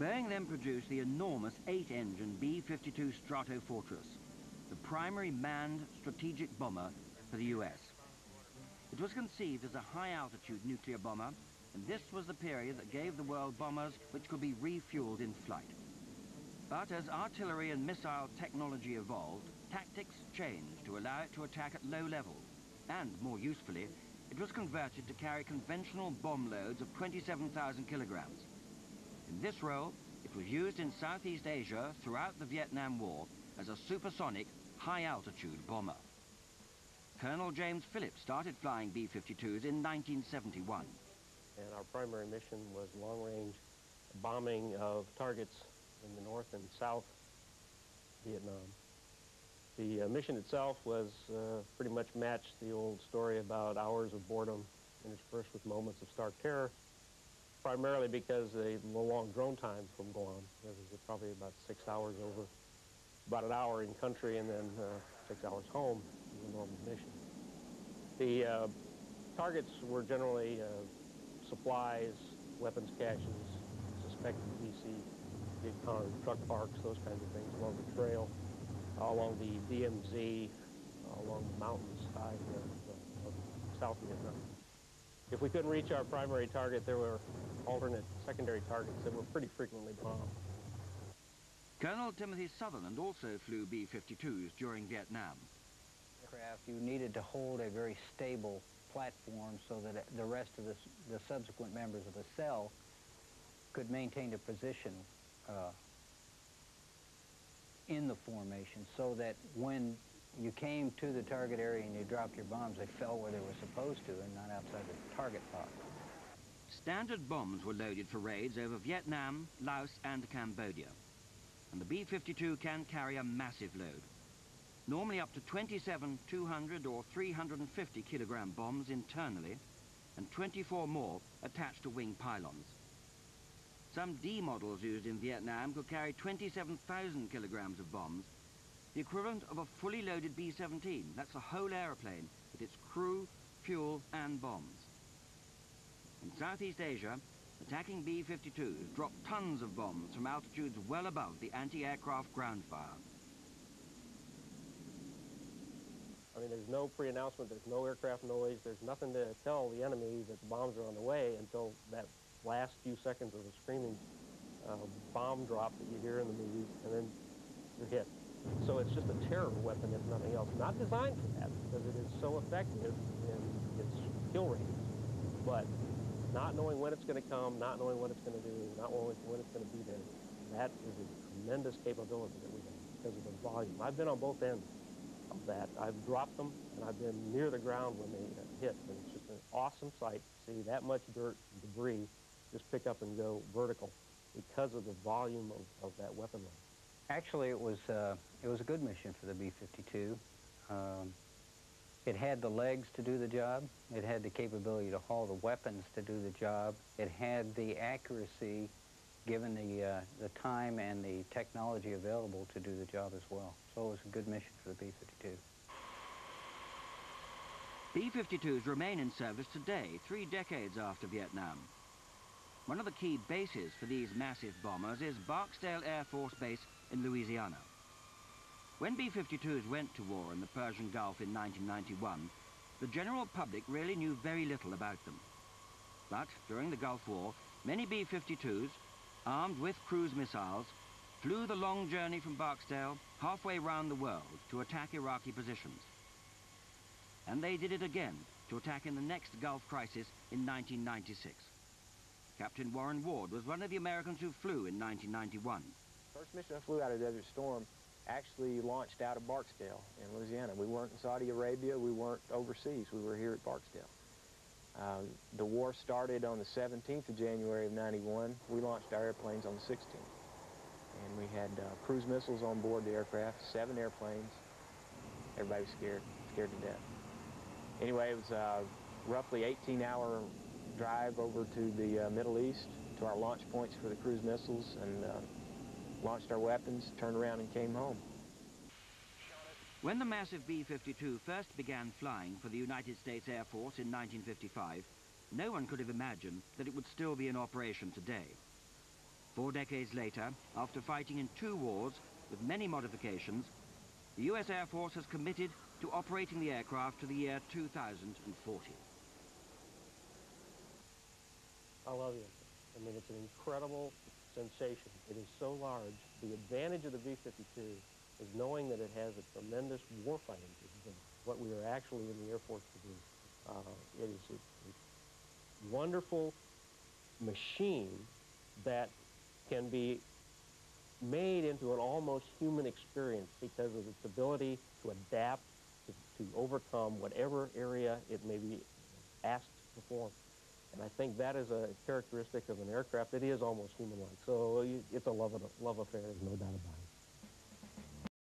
Boeing then produced the enormous 8-engine B-52 Stratofortress, the primary manned strategic bomber for the US. It was conceived as a high-altitude nuclear bomber, and this was the period that gave the world bombers which could be refueled in flight. But as artillery and missile technology evolved, tactics changed to allow it to attack at low levels, and more usefully, it was converted to carry conventional bomb loads of 27,000 kilograms. In this role, it was used in Southeast Asia throughout the Vietnam War as a supersonic, high-altitude bomber. Colonel James Phillips started flying B-52s in 1971. And our primary mission was long-range bombing of targets in the North and South Vietnam. The mission itself was pretty much matched the old story about hours of boredom interspersed with moments of stark terror, primarily because of the long drone time from Guam. It was probably about 6 hours over, about an hour in country, and then 6 hours home in the normal mission. The targets were generally supplies, weapons caches, suspected VC, big truck parks, those kinds of things along the trail, along the DMZ, along the mountainside of South Vietnam. If we couldn't reach our primary target, there were alternate secondary targets that were pretty frequently bombed. Colonel Timothy Sutherland also flew B-52s during Vietnam. You needed to hold a very stable platform so that the rest of the subsequent members of the cell could maintain a position in the formation, so that when you came to the target area and you dropped your bombs, they fell where they were supposed to and not outside the target box. Standard bombs were loaded for raids over Vietnam, Laos and Cambodia. And the B-52 can carry a massive load. Normally up to 27 200 or 350 kilogram bombs internally, and 24 more attached to wing pylons. Some D models used in Vietnam could carry 27,000 kilograms of bombs, the equivalent of a fully loaded B-17. That's a whole aeroplane with its crew, fuel and bombs. In Southeast Asia, attacking B-52s dropped tons of bombs from altitudes well above the anti-aircraft ground fire. I mean, there's no pre-announcement, there's no aircraft noise, there's nothing to tell the enemy that the bombs are on the way until that last few seconds of the screaming bomb drop that you hear in the movies, and then you're hit. So it's just a terror weapon, if nothing else. Not designed for that, because it is so effective in its kill ratings. But not knowing when it's going to come, not knowing what it's going to do, not knowing when it's going to be there, that is a tremendous capability that we have because of the volume. I've been on both ends of that. I've dropped them, and I've been near the ground when they hit. And it's just an awesome sight to see that much dirt and debris just pick up and go vertical because of the volume of that weapon line. Actually, it was a good mission for the B-52. It had the legs to do the job. It had the capability to haul the weapons to do the job. It had the accuracy, given the time and the technology available, to do the job as well. So it was a good mission for the B-52. B-52s remain in service today, 3 decades after Vietnam. One of the key bases for these massive bombers is Barksdale Air Force Base in Louisiana. When B-52s went to war in the Persian Gulf in 1991, the general public really knew very little about them. But during the Gulf War, many B-52s, armed with cruise missiles, flew the long journey from Barksdale halfway round the world to attack Iraqi positions. And they did it again to attack in the next Gulf crisis in 1996. Captain Warren Ward was one of the Americans who flew in 1991. First mission I flew out of Desert Storm actually launched out of Barksdale in Louisiana. We weren't in Saudi Arabia, we weren't overseas, we were here at Barksdale. The war started on the 17th of January of '91. We launched our airplanes on the 16th. And we had cruise missiles on board the aircraft, 7 airplanes. Everybody was scared to death. Anyway, it was a roughly 18-hour drive over to the Middle East, to our launch points for the cruise missiles, and launched our weapons, turned around and came home. When the massive B-52 first began flying for the United States Air Force in 1955, no one could have imagined that it would still be in operation today. 4 decades later, after fighting in 2 wars with many modifications, the US Air Force has committed to operating the aircraft to the year 2040. I love you. I mean, it's an incredible sensation. It is so large. The advantage of the B-52 is knowing that it has a tremendous warfighting capability, what we are actually in the Air Force to do. It is a wonderful machine that can be made into an almost human experience because of its ability to adapt, to overcome whatever area it may be asked to perform. And I think that is a characteristic of an aircraft that is almost human-like. So it's a love affair, there's no doubt about it.